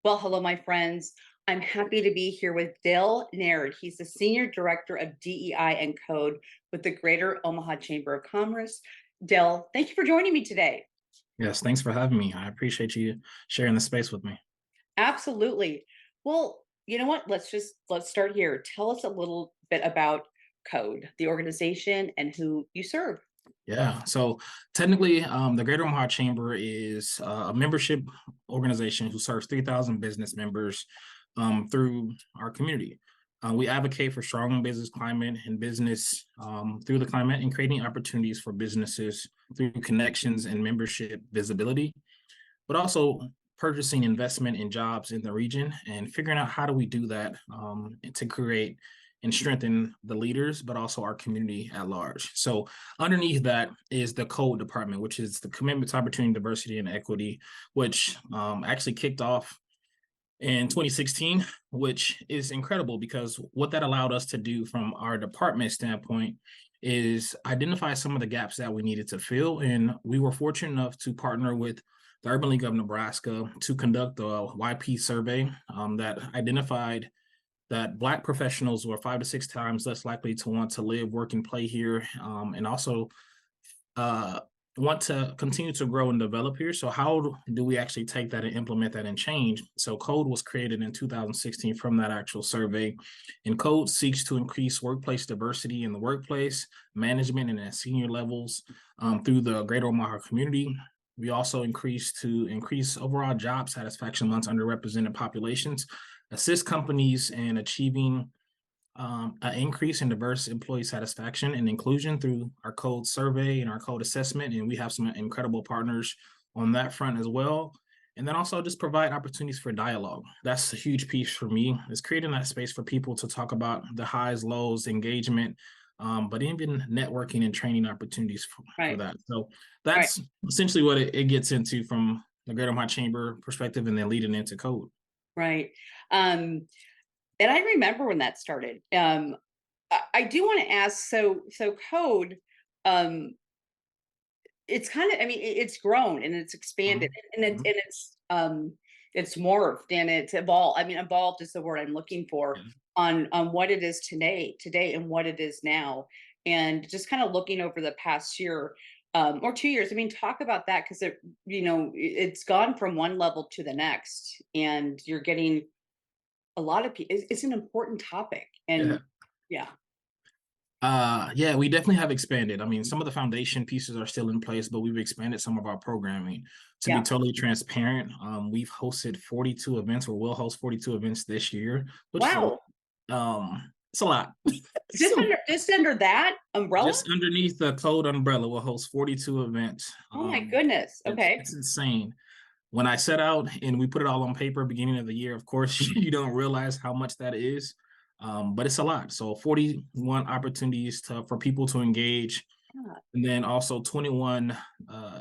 Well, hello, my friends. I'm happy to be here with Dell Nared. He's the Senior Director of DEI and Code with the Greater Omaha Chamber of Commerce. Dell, thank you for joining me today. Yes, thanks for having me. I appreciate you sharing the space with me. Absolutely. Well, you know what? Let's start here. Tell us a little bit about Code, the organization, and who you serve. Yeah, so technically, the Greater Omaha Chamber is a membership organization who serves 3,000 business members through our community. We advocate for strong business climate and business through the climate and creating opportunities for businesses through connections and membership visibility, but also purchasing investment in jobs in the region and figuring out how do we do that to create and strengthen the leaders, but also our community at large. So underneath that is the code department, which is the commitment to opportunity, diversity, and equity, which actually kicked off in 2016, which is incredible because what that allowed us to do from our department standpoint is identify some of the gaps that we needed to fill. And we were fortunate enough to partner with the Urban League of Nebraska to conduct a YP survey that identified that Black professionals were 5 to 6 times less likely to want to live, work, and play here, and also uh, want to continue to grow and develop here. So how do we actually take that and implement that and change? So Code was created in 2016 from that actual survey, and Code seeks to increase workplace diversity in the workplace, management, and at senior levels through the Greater Omaha community. We also increase overall job satisfaction amongst underrepresented populations, assist companies in achieving an increase in diverse employee satisfaction and inclusion through our code survey and our code assessment. And we have some incredible partners on that front as well. And then also just provide opportunities for dialogue. That's a huge piece for me, is creating that space for people to talk about the highs, lows, engagement, but even networking and training opportunities for Right. that. So Right. that's essentially what it gets into from the Greater Omaha Chamber perspective and then leading into code. Right. Um, and I remember when that started. I do want to ask, so code, um, it's kind of, I mean, it's grown and it's expanded Mhm, and mhm. it's morphed and it's evolved. I mean, evolved is the word I'm looking for Yeah. on what it is today and what it is now. And just kind of looking over the past year, or 2 years. I mean, talk about that because it's gone from one level to the next, and you're getting a lot of people. It's an important topic, and Yeah. yeah, Yeah, we definitely have expanded. I mean, some of the foundation pieces are still in place, but we've expanded some of our programming. To be yeah. totally transparent, we've hosted 42 events, or will host 42 events this year, which is Wow, it's a lot. So just under that umbrella. just underneath the code umbrella, we'll host 42 events. Oh my goodness. Okay. It's insane. When I set out and we put it all on paper beginning of the year, of course, you don't realize how much that is, but it's a lot. So 41 opportunities for people to engage, Yeah. and then also 21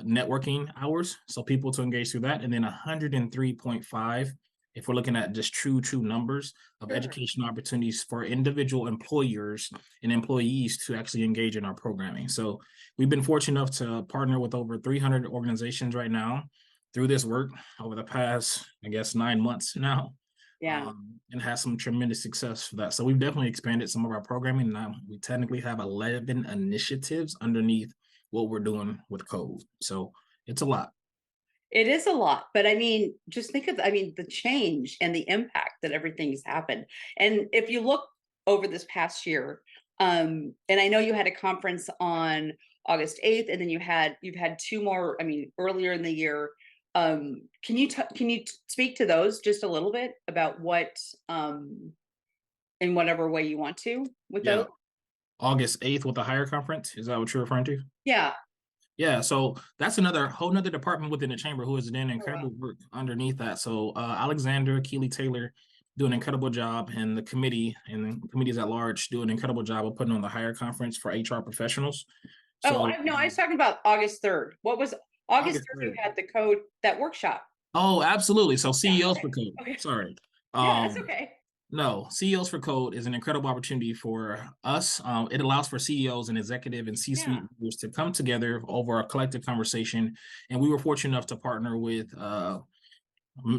networking hours, so people to engage through that, and then 103.5 if we're looking at just true numbers of Sure. educational opportunities for individual employers and employees to actually engage in our programming. So we've been fortunate enough to partner with over 300 organizations right now through this work over the past, I guess, 9 months now, Yeah. and had some tremendous success for that. So we've definitely expanded some of our programming. Now we technically have 11 initiatives underneath what we're doing with code. So it's a lot. It is a lot, but I mean, just think of, I mean, the change and the impact that everything's happened. And if you look over this past year, and I know you had a conference on August 8th, and then you've had two more, I mean, earlier in the year. Can you speak to those just a little bit about what in whatever way you want to with those? Yeah. August 8th with the higher conference. Is that what you're referring to? Yeah. Yeah, so that's another whole nother department within the chamber who has done Oh, wow. incredible work underneath that. So Alexander Keeley Taylor do an incredible job, and the committee and the committees at large do an incredible job of putting on the higher conference for HR professionals. Oh, So I no, I was talking about August 3rd. What was August August 3rd? You 3rd. had the code, that workshop. Oh, absolutely. So Yeah. CEOs Okay. for Code. Okay. Sorry. Yeah, that's Um, okay. no, CEOs for Code is an incredible opportunity for us. It allows for CEOs and executive and Yeah. C-suite leaders to come together over a collective conversation. And we were fortunate enough to partner with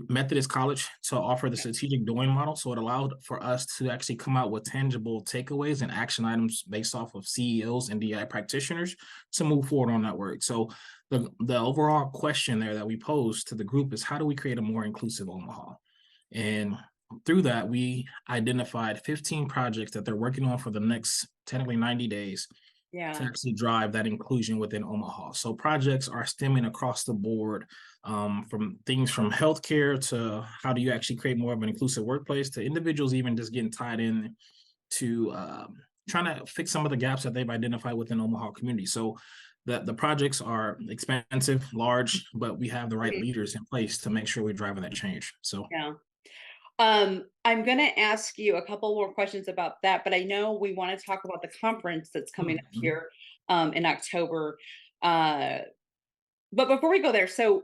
Methodist College to offer the strategic doing model. So it allowed for us to actually come out with tangible takeaways and action items based off of CEOs and DI practitioners to move forward on that work. So the overall question there that we posed to the group is, how do we create a more inclusive Omaha? And through that, we identified 15 projects that they're working on for the next technically 90 days to Yeah, actually drive that inclusion within Omaha. So projects are stemming across the board, from things from healthcare to how do you actually create more of an inclusive workplace, to individuals even just getting tied in to trying to fix some of the gaps that they've identified within Omaha community. So the projects are expansive, large, but we have the right mhm, leaders in place to make sure we're driving that change. So yeah. I'm gonna ask you a couple more questions about that, but I know we want to talk about the conference that's coming up mhm, here in October. Uh, but before we go there, so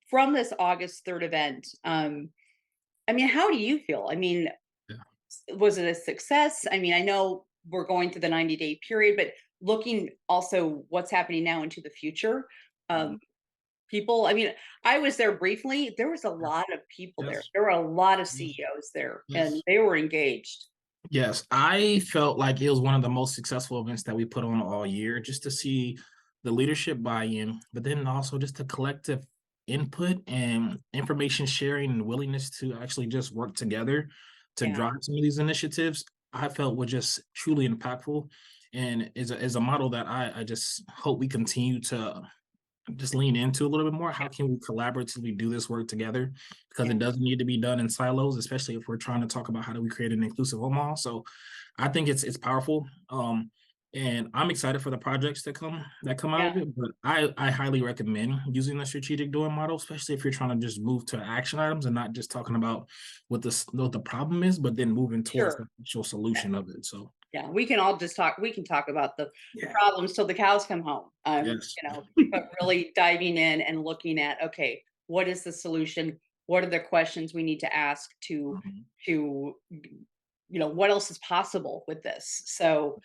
from this August 3rd event, I mean, how do you feel? I mean, yeah, was it a success? I mean, I know we're going through the 90-day period, but looking also what's happening now into the future, mhm, um, people, I mean, I was there briefly. There was a yes, lot of people there. yes, There were a lot of yes, CEOs there, and yes. they were engaged. Yes, I felt like it was one of the most successful events that we put on all year, just to see the leadership buy-in, but then also just the collective input and information sharing and willingness to actually just work together to Yeah, drive some of these initiatives. I felt were just truly impactful, and is a model that I just hope we continue to just lean into a little bit more. yeah, How can we collaboratively do this work together? Because yeah, it doesn't need to be done in silos, especially if we're trying to talk about how do we create an inclusive Omaha. So I think it's powerful. And I'm excited for the projects that come out yeah, of it. But I highly recommend using the strategic doing model, especially if you're trying to just move to action items and not just talking about what the problem is, but then moving towards the sure. actual solution of it. So Yeah, we can all just talk. We can talk about the yeah, problems till the cows come home. yes. But really diving in and looking at, okay, what is the solution? What are the questions we need to ask Mhm. to what else is possible with this? So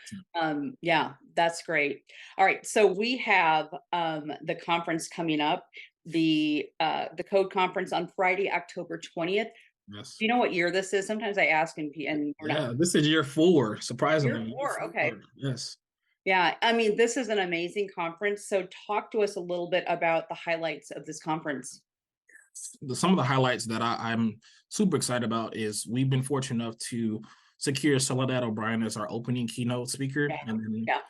yeah, that's great. All right, so we have the conference coming up, the code conference on Friday, October 20th. Yes. Do you know what year this is? Sometimes I ask and we're not. Yeah, this is year 4, Year surprisingly, year 4. Okay. 4, yes. Yeah, I mean, this is an amazing conference. So talk to us a little bit about the highlights of this conference. Some of the highlights that I'm super excited about is we've been fortunate enough to secure Soledad O'Brien as our opening keynote speaker, Yeah. and then Yeah.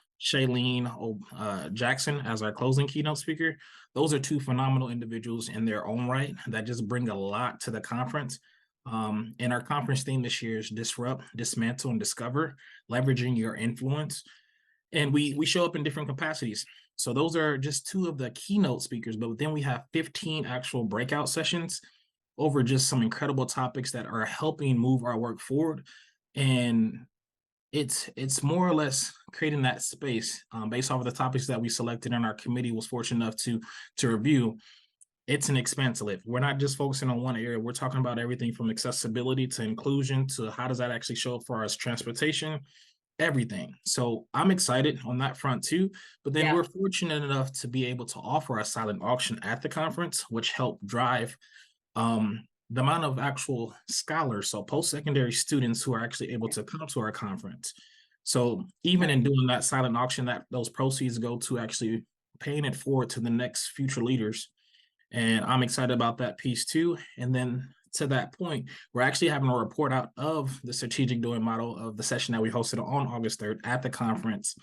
Jackson as our closing keynote speaker. Those are two phenomenal individuals in their own right that just bring a lot to the conference. And our conference theme this year is Disrupt, Dismantle, and Discover, leveraging your influence. And we show up in different capacities. So those are just two of the keynote speakers, but then we have 15 actual breakout sessions over just some incredible topics that are helping move our work forward. And it's more or less creating that space, based off of the topics that we selected and our committee was fortunate enough to review. It's an expansive lift. We're not just focusing on one area. We're talking about everything from accessibility to inclusion to how does that actually show up for us transportation, everything. So I'm excited on that front too. But then Yeah. we're fortunate enough to be able to offer a silent auction at the conference, which helped drive the amount of actual scholars, so post-secondary students who are actually able to come to our conference. So even Right. in doing that silent auction, that those proceeds go to actually paying it forward to the next future leaders, and I'm excited about that piece too. And then to that point, we're actually having a report out of the strategic doing model of the session that we hosted on August 3rd at the conference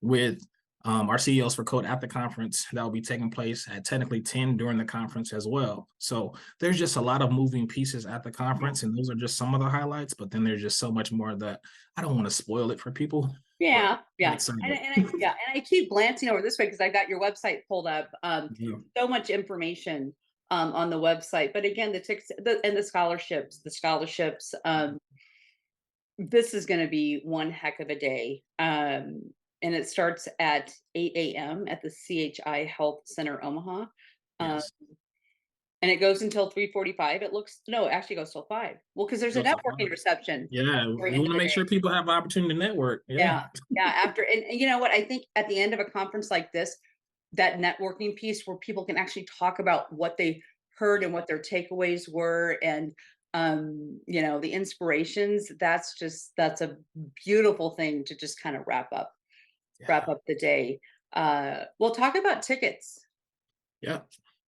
with our CEOs for code at the conference that will be taking place at technically 10 during the conference as well. So there's just a lot of moving pieces at the Yeah. conference, and those are just some of the highlights, but then there's just so much more that I don't want to spoil it for people, but Yeah. I'm Yeah. excited. And I keep glancing over this way because I got your website pulled up. Yeah. So much information on the website. But again, and the scholarships. This is going to be one heck of a day. And it starts at 8 a.m. at the CHI Health Center Omaha. Um, Yes. and it goes until 3:45. It looks no, it actually goes till 5. Well, because there's a Go so networking far. reception Yeah, at the very we end want of to the make day. sure people have an opportunity to network. Yeah. Yeah. Yeah. And you know what? I think at the end of a conference like this, that networking piece where people can actually talk about what they heard and what their takeaways were, and you know, the inspirations. That's a beautiful thing to just kind of wrap Yeah. up the day. We'll talk about tickets. Yeah.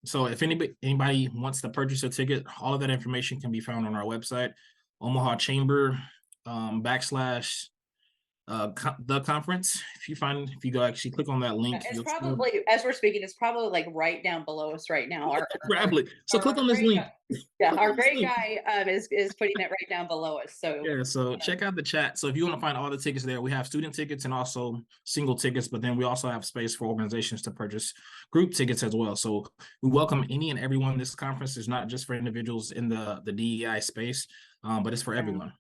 So if anybody wants to purchase a ticket, all of that information can be found on our website, Omaha Chamber backslash the conference. If you go actually click on that link, It's you'll see probably, as we're speaking, it's probably like right down below us right now. Bradley. So click Our on this great link. guy, yeah, Click our on this great link. guy is putting it right down below us. So Yeah, so check out the chat. So if you want to find all the tickets there, we have student tickets and also single tickets, but then we also have space for organizations to purchase group tickets as well. So we welcome any and everyone. This conference is not just for individuals in the DEI space, but it's for everyone,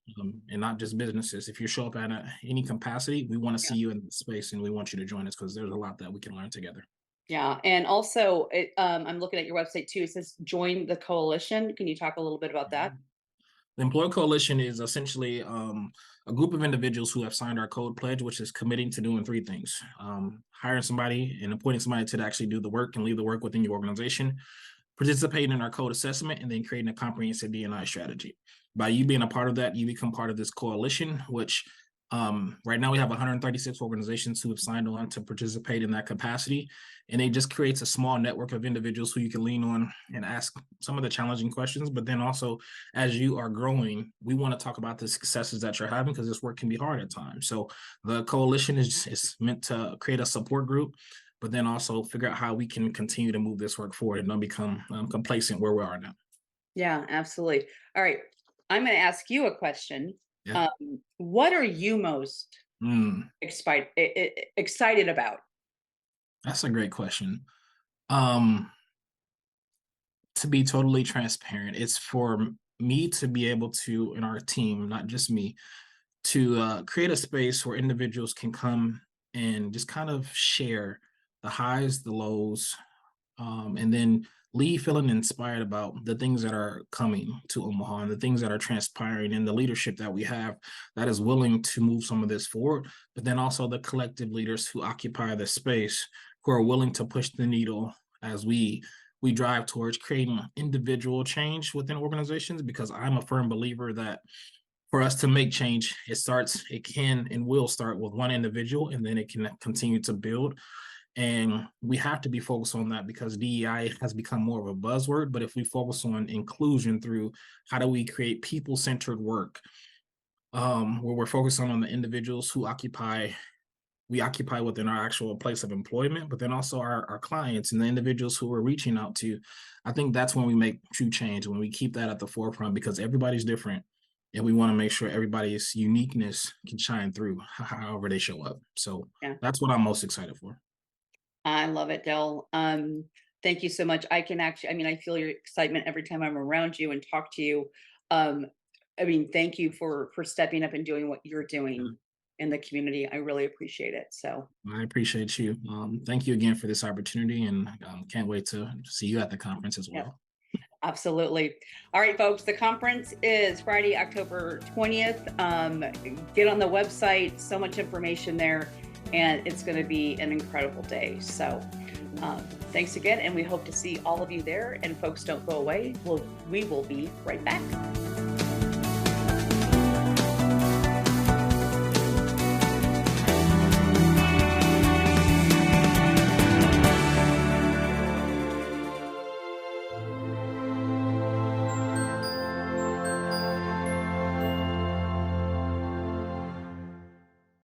and not just businesses. If you show up at any capacity, we want to yeah. see you in the space and we want you to join us because there's a lot that we can learn together. Yeah, and also I'm looking at your website too. It says join the coalition. Can you talk a little bit about that? The Employer Coalition is essentially a group of individuals who have signed our code pledge, which is committing to doing three things: hiring somebody and appointing somebody to actually do the work and leave the work within your organization, participating in our code assessment, and then creating a comprehensive D&I strategy. By you being a part of that, you become part of this coalition, which right now we have 136 organizations who have signed on to participate in that capacity. And it just creates a small network of individuals who you can lean on and ask some of the challenging questions. But then also, as you are growing, we want to talk about the successes that you're having because this work can be hard at times. So the coalition is meant to create a support group, but then also figure out how we can continue to move this work forward and not become complacent where we are now. Yeah, absolutely. All right. I'm going to ask you a question. Yeah. What are you most excited about? That's a great question. Um, to be totally transparent, it's for me to be able to, and our team, not just me, to create a space where individuals can come and just kind of share the highs, the lows, and then leave feeling inspired about the things that are coming to Omaha and the things that are transpiring and the leadership that we have that is willing to move some of this forward, but then also the collective leaders who occupy the space who are willing to push the needle as we drive towards creating individual change within organizations, because I'm a firm believer that for us to make change, it can and will start with one individual, and then it can continue to build. And we have to be focused on that because DEI has become more of a buzzword. But if we focus on inclusion through how do we create people-centered work, where we're focusing on the individuals who we occupy within our actual place of employment, but then also our clients and the individuals who we're reaching out to, I think that's when we make true change, when we keep that at the forefront, because everybody's different. And we want to make sure everybody's uniqueness can shine through however they show up. So Yeah, that's what I'm most excited for. I love it, Dell. Thank you so much. I can actually, I mean, I feel your excitement every time I'm around you and talk to you. Um, I mean, thank you for stepping up and doing what you're doing in the community. I really appreciate it. So I appreciate you. Thank you again for this opportunity, and can't wait to see you at the conference as yeah, well. absolutely. All right, folks, the conference is Friday, October 20th. Get on the website, so much information there, and it's going to be an incredible day. So thanks again, and we hope to see all of you there. And folks, don't go away. We will be right back.